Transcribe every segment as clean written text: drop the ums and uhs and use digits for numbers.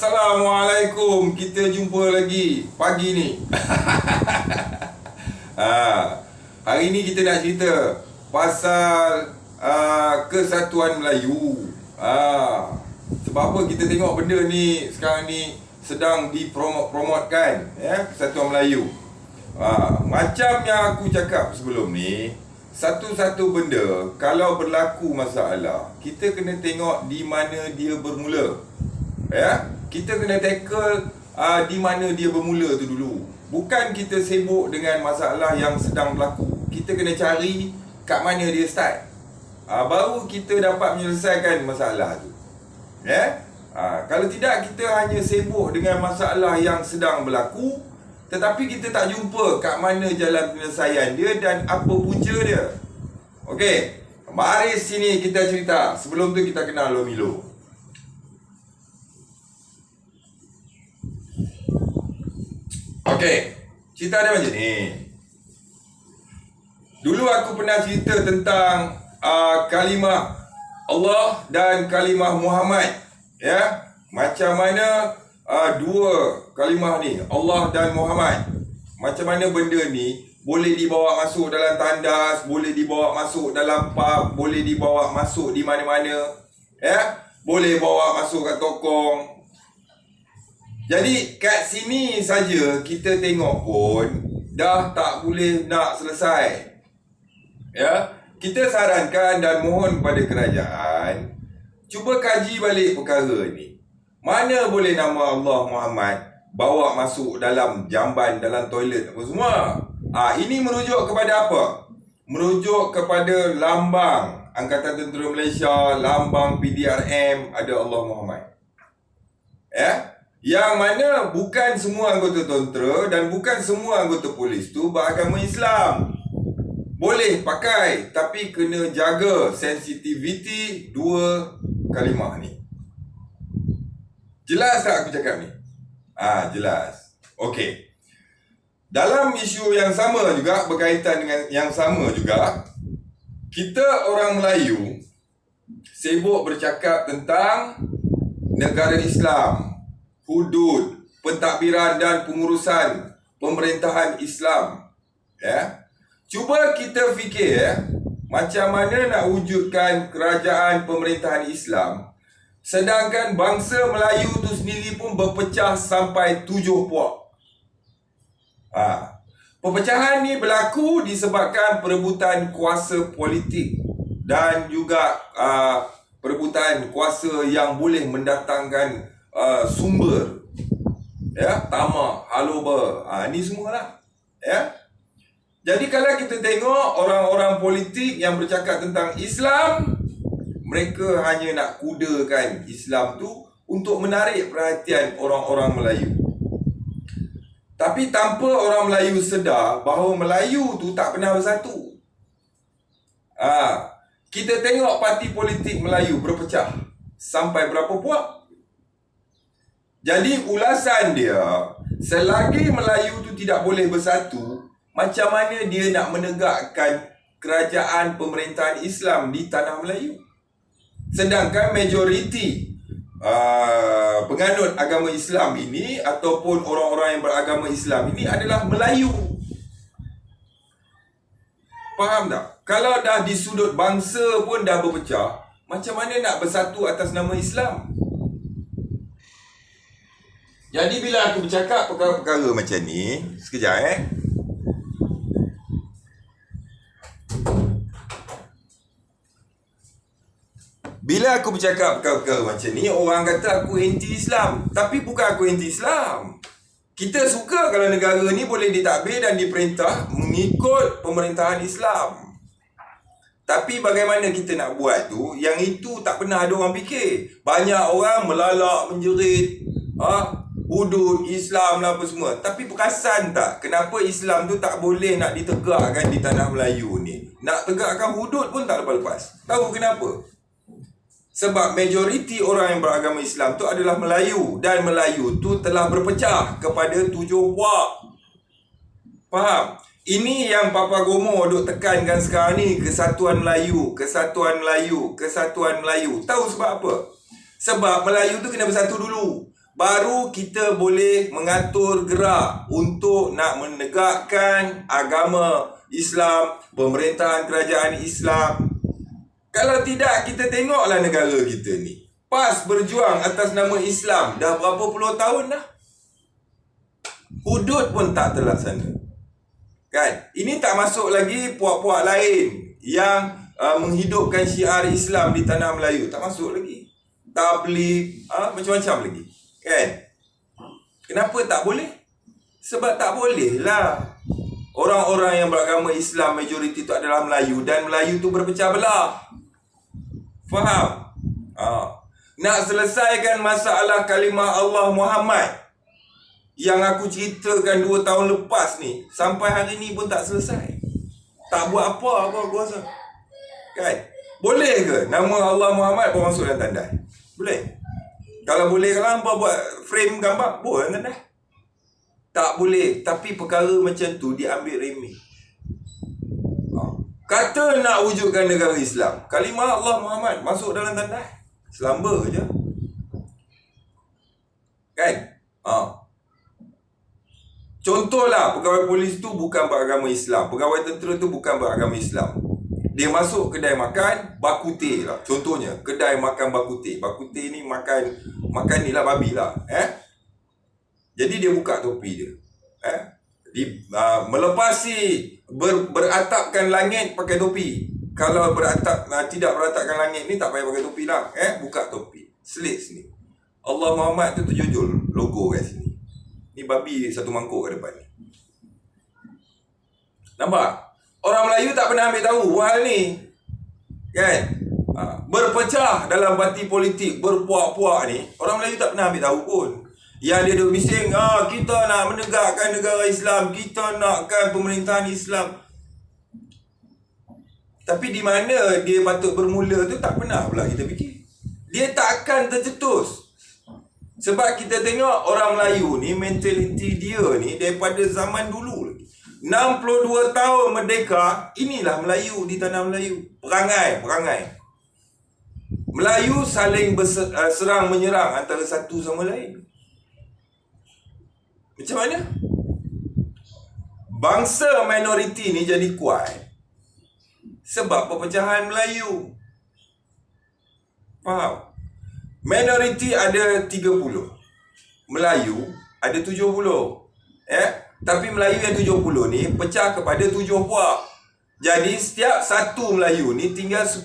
Assalamualaikum. Kita jumpa lagi pagi ni. Hari ni kita nak cerita pasal kesatuan Melayu. Sebab apa kita tengok benda ni sekarang ni sedang dipromotkan, ya, Kesatuan Melayu. Macam yang aku cakap sebelum ni, satu-satu benda kalau berlaku masalah, kita kena tengok di mana dia bermula. Ya, kita kena tackle di mana dia bermula tu dulu. Bukan kita sibuk dengan masalah yang sedang berlaku. Kita kena cari kat mana dia start. Baru kita dapat menyelesaikan masalah tu. Ya? Kalau tidak, kita hanya sibuk dengan masalah yang sedang berlaku, tetapi kita tak jumpa kat mana jalan penyelesaian dia dan apa punca dia. Okey, mari sini kita cerita. Sebelum tu kita kenal Milo. Okey, cerita dia macam ni. Dulu aku pernah cerita tentang kalimah Allah dan kalimah Muhammad. Ya, macam mana dua kalimah ni, Allah dan Muhammad, macam mana benda ni boleh dibawa masuk dalam tandas, boleh dibawa masuk dalam pub, boleh dibawa masuk di mana-mana, ya, boleh bawa masuk kat tokong. Jadi kat sini saja kita tengok pun dah tak boleh nak selesai. Ya, kita sarankan dan mohon kepada kerajaan cuba kaji balik perkara ni. Mana boleh nama Allah Muhammad bawa masuk dalam jamban, dalam toilet apa semua. Ini merujuk kepada apa? Merujuk kepada lambang Angkatan Tentera Malaysia, lambang PDRM, ada Allah Muhammad. Ya? Yang mana bukan semua anggota tentera dan bukan semua anggota polis tu beragama Islam. Boleh pakai, tapi kena jaga sensitiviti dua kalimah ni. Jelas tak aku cakap ni? Jelas. Okey. Dalam isu yang sama juga, berkaitan dengan yang sama juga, kita orang Melayu sibuk bercakap tentang negara Islam, hudud, pentadbiran dan pengurusan pemerintahan Islam. Ya. Cuba kita fikir, macam mana nak wujudkan kerajaan pemerintahan Islam sedangkan bangsa Melayu tu sendiri pun berpecah sampai 7 puak. Perpecahan ni berlaku disebabkan perebutan kuasa politik dan juga perebutan kuasa yang boleh mendatangkan sumber, ya, tamak, haloba, ni semualah, ya. Jadi kalau kita tengok orang-orang politik yang bercakap tentang Islam, mereka hanya nak kudakan Islam tu untuk menarik perhatian orang-orang Melayu. Tapi tanpa orang Melayu sedar bahawa Melayu tu tak pernah bersatu. Kita tengok parti politik Melayu berpecah sampai berapa puak. Jadi ulasan dia, selagi Melayu tu tidak boleh bersatu, macam mana dia nak menegakkan kerajaan pemerintahan Islam di tanah Melayu? Sedangkan majoriti penganut agama Islam ini ataupun orang-orang yang beragama Islam ini adalah Melayu. Faham tak? Kalau dah di sudut bangsa pun dah berpecah, macam mana nak bersatu atas nama Islam? Jadi bila aku bercakap perkara-perkara macam ni, sekejap Bila aku bercakap perkara-perkara macam ni, orang kata aku anti-Islam. Tapi bukan aku anti-Islam. Kita suka kalau negara ni boleh ditadbir dan diperintah mengikut pemerintahan Islam. Tapi bagaimana kita nak buat tu, yang itu tak pernah ada orang fikir. Banyak orang melalak, menjerit, hudud Islam lah apa semua. Tapi perasan tak kenapa Islam tu tak boleh nak ditegakkan di tanah Melayu ni? Nak tegakkan hudud pun tak lepas-lepas. Tahu kenapa? Sebab majoriti orang yang beragama Islam tu adalah Melayu. Dan Melayu tu telah berpecah kepada 7 puak. Faham? Ini yang Papa Gomo duk tekankan sekarang ni, kesatuan Melayu, kesatuan Melayu, kesatuan Melayu. Tahu sebab apa? Sebab Melayu tu kena bersatu dulu. baru kita boleh mengatur gerak untuk nak menegakkan agama Islam, pemerintahan kerajaan Islam. Kalau tidak, kita tengoklah negara kita ni. PAS berjuang atas nama Islam dah berapa puluh tahun dah. Hudud pun tak terlaksana. Kan? Ini tak masuk lagi puak-puak lain yang menghidupkan syiar Islam di tanah Melayu. Tak masuk lagi. Tabligh, macam-macam lagi. Kan? Kenapa tak boleh? Sebab tak boleh lah. Orang-orang yang beragama Islam majoriti tu adalah Melayu, dan Melayu tu berpecah belah. Faham? Nak selesaikan masalah kalimah Allah Muhammad yang aku ceritakan 2 tahun lepas ni, sampai hari ni pun tak selesai. Tak buat apa aku rasa. Kan? Boleh ke nama Allah Muhammad pun masuk dalam tandai? Boleh. Kalau boleh, kalau hampa buat frame gambar, boleh kan dah? Tak boleh. Tapi perkara macam tu diambil remeh. Kata nak wujudkan negara Islam, kalimah Allah Muhammad masuk dalam tandai. Selamba je. Kan? Contohlah, pegawai polis tu bukan beragama Islam, pegawai tentera tu bukan beragama Islam. Dia masuk kedai makan bakute lah. Contohnya, kedai makan bakute. Bakute ni makan ni lah, babi lah. Jadi dia buka topi dia. Melepasi beratapkan langit pakai topi. Kalau tidak beratapkan langit ni tak payah pakai topi lah. Buka topi. Selit sini. Allah Muhammad tu terjojol logo kat sini. Ni babi satu mangkuk kat depan ni. Nampak? Orang Melayu tak pernah ambil tahu hal ni. Kan? Berpecah dalam parti politik, berpuak-puak ni, orang Melayu tak pernah ambil tahu pun. Yang dia duk bising, kita nak menegakkan negara Islam, kita nakkan pemerintahan Islam. Tapi di mana dia patut bermula tu tak pernah pula kita fikir. Dia takkan tercetus. Sebab kita tengok orang Melayu ni, mentaliti dia ni daripada zaman dulu lagi. 62 tahun merdeka, inilah Melayu di tanah Melayu. Perangai. Melayu saling serang menyerang antara satu sama lain. Macam mana? Bangsa minoriti ni jadi kuat sebab perpecahan Melayu. Faham? Minoriti ada 30. Melayu ada 70. Tapi Melayu yang 70 ni pecah kepada 7 puak. Jadi setiap satu Melayu ni tinggal 10.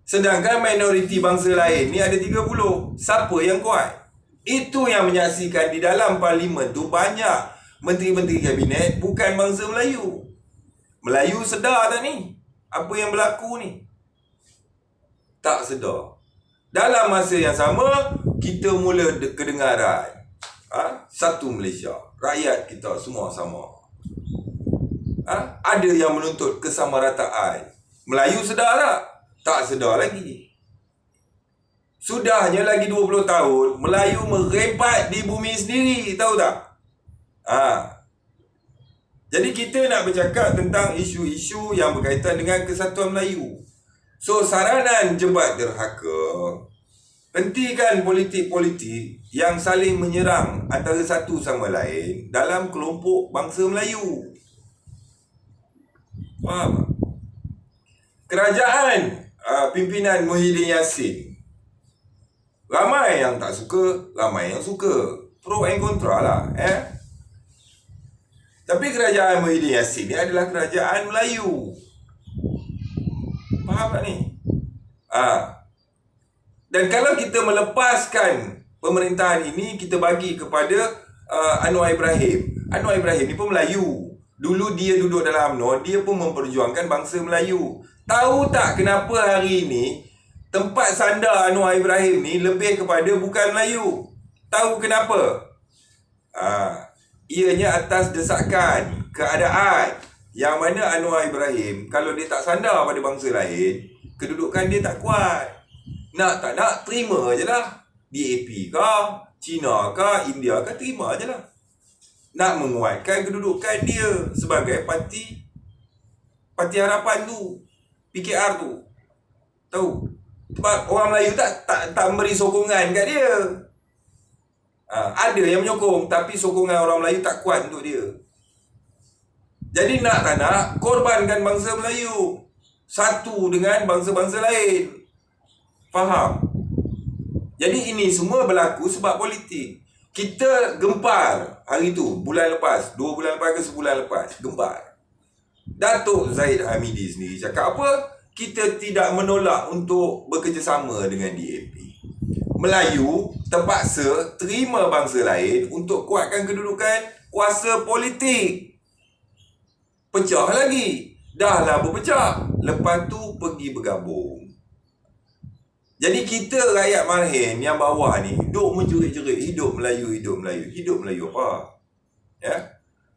Sedangkan minoriti bangsa lain ni ada 30. Siapa yang kuat? Itu yang menyaksikan di dalam parlimen tu banyak menteri-menteri kabinet bukan bangsa Melayu. Melayu sedar tak ni? Apa yang berlaku ni? Tak sedar. Dalam masa yang sama, kita mula kedengaran satu Malaysia, rakyat kita semua sama. Ada yang menuntut kesamarataan. Melayu sedar tak? Tak sedar lagi. Sudahnya lagi 20 tahun, Melayu merempat di bumi sendiri, tahu tak? Jadi kita nak bercakap tentang isu-isu yang berkaitan dengan kesatuan Melayu. So, saranan Jebat Derhaka, hentikan politik-politik yang saling menyerang antara satu sama lain dalam kelompok bangsa Melayu. Faham? Kerajaan pimpinan Muhyiddin Yassin, ramai yang tak suka, ramai yang suka. Pro and kontra lah. Tapi kerajaan Muhyiddin Yassin ni adalah kerajaan Melayu. Faham tak ni? Dan kalau kita melepaskan pemerintahan ini, kita bagi kepada Anwar Ibrahim. Anwar Ibrahim ni pun Melayu. Dulu dia duduk dalam UMNO, dia pun memperjuangkan bangsa Melayu. Tahu tak kenapa hari ini tempat sandar Anwar Ibrahim ni lebih kepada bukan Melayu? Tahu kenapa? Ianya atas desakan keadaan yang mana Anwar Ibrahim, kalau dia tak sandar pada bangsa lain, kedudukan dia tak kuat. Nak tak nak, terima je lah. DAP kah, China kah, India kah, terima je lah. Nak menguatkan kedudukan dia sebagai parti Harapan tu, PKR tu. Tahu? Sebab orang Melayu tak memberi sokongan kat dia. Ada yang menyokong, tapi sokongan orang Melayu tak kuat untuk dia. Jadi nak tak nak, korbankan bangsa Melayu satu dengan bangsa-bangsa lain. Faham? Jadi ini semua berlaku sebab politik. Kita gempar hari tu, bulan lepas, 2 bulan lepas ke sebulan lepas, gempar. Datuk Zahid Hamidi sendiri cakap apa? Kita tidak menolak untuk bekerjasama dengan DAP. Melayu terpaksa terima bangsa lain untuk kuatkan kedudukan kuasa politik. Pecah lagi. Dah lah berpecah. Lepas tu pergi bergabung. Jadi kita rakyat Malhin yang bawah ni duk menjerit-jerit hidup Melayu, hidup Melayu. Hidup Melayu apa? Ya?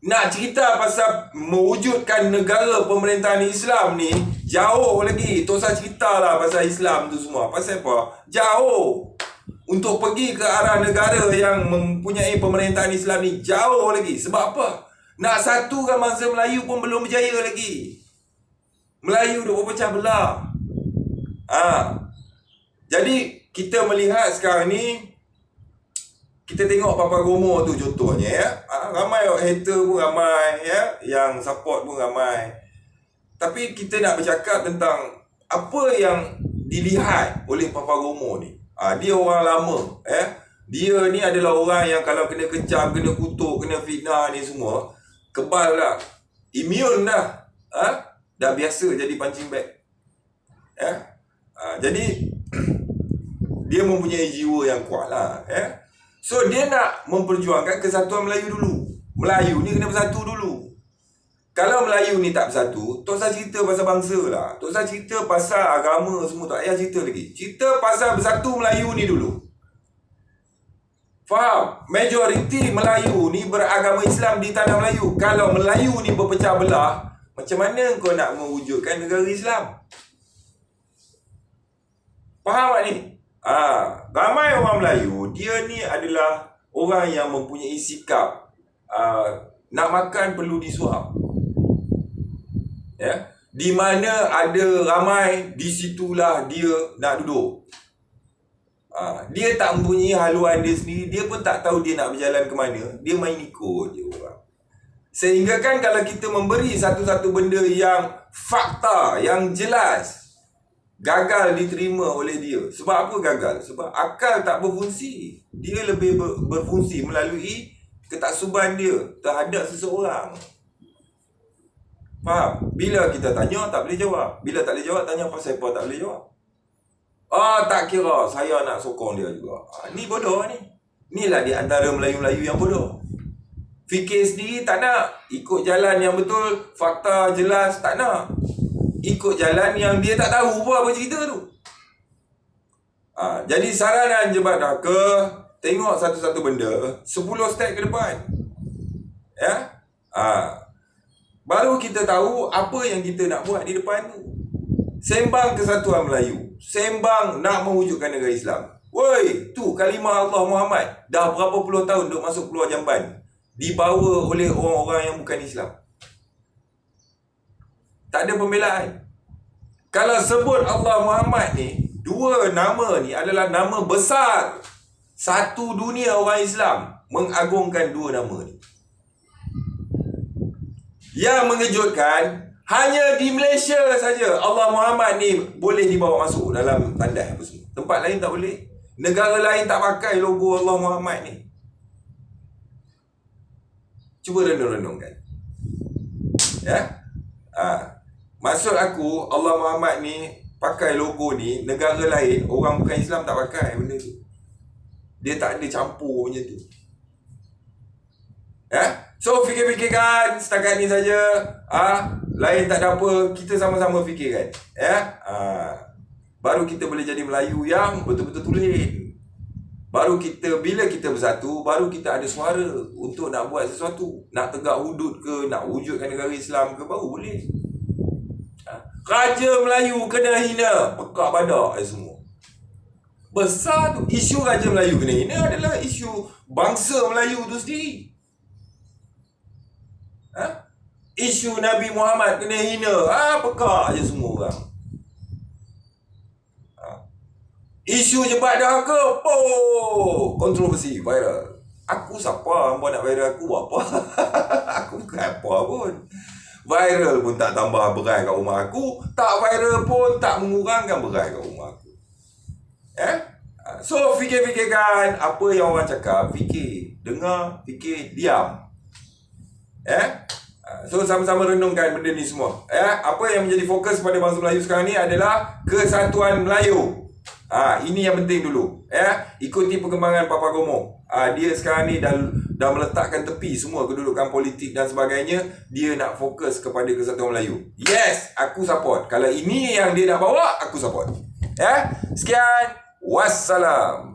Nak cerita pasal mewujudkan negara pemerintahan Islam ni jauh lagi. Tak usah ceritalah pasal Islam tu semua. Pasal apa? Jauh. Untuk pergi ke arah negara yang mempunyai pemerintahan Islam ni jauh lagi. Sebab apa? Nak satukan bangsa Melayu pun belum berjaya lagi. Melayu dah berpecah belah. Jadi kita melihat sekarang ni, kita tengok Papa Gomo tu contohnya ya. Ramai hater pun ramai ya, yang support pun ramai. Tapi kita nak bercakap tentang apa yang dilihat oleh Papa Gomo ni. Dia orang lama ya. Dia ni adalah orang yang kalau kena kecam, kena kutuk, kena fitnah ni semua, kebal dah. Immune dah. Dah biasa jadi punching bag. Ya. Jadi dia mempunyai jiwa yang kuat lah ya. So dia nak memperjuangkan kesatuan Melayu dulu. Melayu ni kena bersatu dulu. Kalau Melayu ni tak bersatu, tak usah cerita pasal bangsa lah. Tak usah cerita pasal agama semua, tak payah cerita lagi. Cerita pasal bersatu Melayu ni dulu. Faham? Majoriti Melayu ni beragama Islam di tanah Melayu. Kalau Melayu ni berpecah belah, macam mana kau nak mewujudkan negara Islam? Faham tak ni? Ramai orang Melayu, dia ni adalah orang yang mempunyai sikap nak makan perlu disuap. Ya, di mana ada ramai, di situlah dia nak duduk. Dia tak mempunyai haluan dia sendiri, dia pun tak tahu dia nak berjalan ke mana. Dia main ikut je orang. Sehingga kan kalau kita memberi satu-satu benda yang fakta, yang jelas, gagal diterima oleh dia. Sebab apa gagal? Sebab akal tak berfungsi. Dia lebih berfungsi melalui ketaksuban dia terhadap seseorang. Faham? Bila kita tanya, tak boleh jawab. Bila tak boleh jawab, tanya pasal apa tak boleh jawab. Tak kira, saya nak sokong dia juga. Ni bodoh ni. Inilah di antara Melayu-Melayu yang bodoh. Fikir sendiri tak nak. Ikut jalan yang betul, fakta jelas tak nak. Ikut jalan yang dia tak tahu pun apa cerita tu. Jadi saranan Jemaat Dhaka, tengok satu-satu benda 10 step ke depan. Ya? Baru kita tahu apa yang kita nak buat di depan tu. Sembang kesatuan Melayu, sembang nak mewujudkan negara Islam. Woi, tu kalimah Allah Muhammad dah berapa puluh tahun duk masuk keluar jamban, dibawa oleh orang-orang yang bukan Islam. Tak ada pembelaan. Kalau sebut Allah Muhammad ni, dua nama ni adalah nama besar. Satu dunia orang Islam mengagungkan dua nama ni. Yang mengejutkan, hanya di Malaysia saja Allah Muhammad ni boleh dibawa masuk dalam tandas apa semua. Tempat lain tak boleh. Negara lain tak pakai logo Allah Muhammad ni. Cuba renung-renungkan. Ya? Maksud aku, Allah Muhammad ni pakai logo ni, negara lain, orang bukan Islam tak pakai benda tu. Dia tak ada campur macam tu. Ya? So fikir-fikirkan setakat ni saja. Lain tak ada apa, kita sama-sama fikirkan. Ya? Baru kita boleh jadi Melayu yang betul-betul tulen. Baru kita, bila kita bersatu, baru kita ada suara untuk nak buat sesuatu. Nak tegak hudud ke, nak wujudkan negara Islam ke, baru boleh. Raja Melayu kena hina, pekak badak semua. Besar tu. Isu Raja Melayu kena hina adalah isu bangsa Melayu tu sendiri. Isu Nabi Muhammad kena hina, pekak je semua orang. Isu jebat dahaga, kontroversi, viral. Aku siapa? Hangpa nak viral aku buat apa? Aku bukan apa pun. Viral pun tak tambah berai kat rumah aku. Tak viral pun tak mengurangkan berai kat rumah aku. So, fikir-fikirkan apa yang orang cakap. Fikir, dengar, fikir, diam. So, sama-sama renungkan benda ni semua. Apa yang menjadi fokus pada bangsa Melayu sekarang ni adalah kesatuan Melayu. Ini yang penting dulu. Ikuti perkembangan Papa Gomo. Dia sekarang ni dah meletakkan tepi semua kedudukan politik dan sebagainya. Dia nak fokus kepada kesatuan Melayu. Yes, aku support. Kalau ini yang dia nak bawa, aku support. Sekian. Wassalam.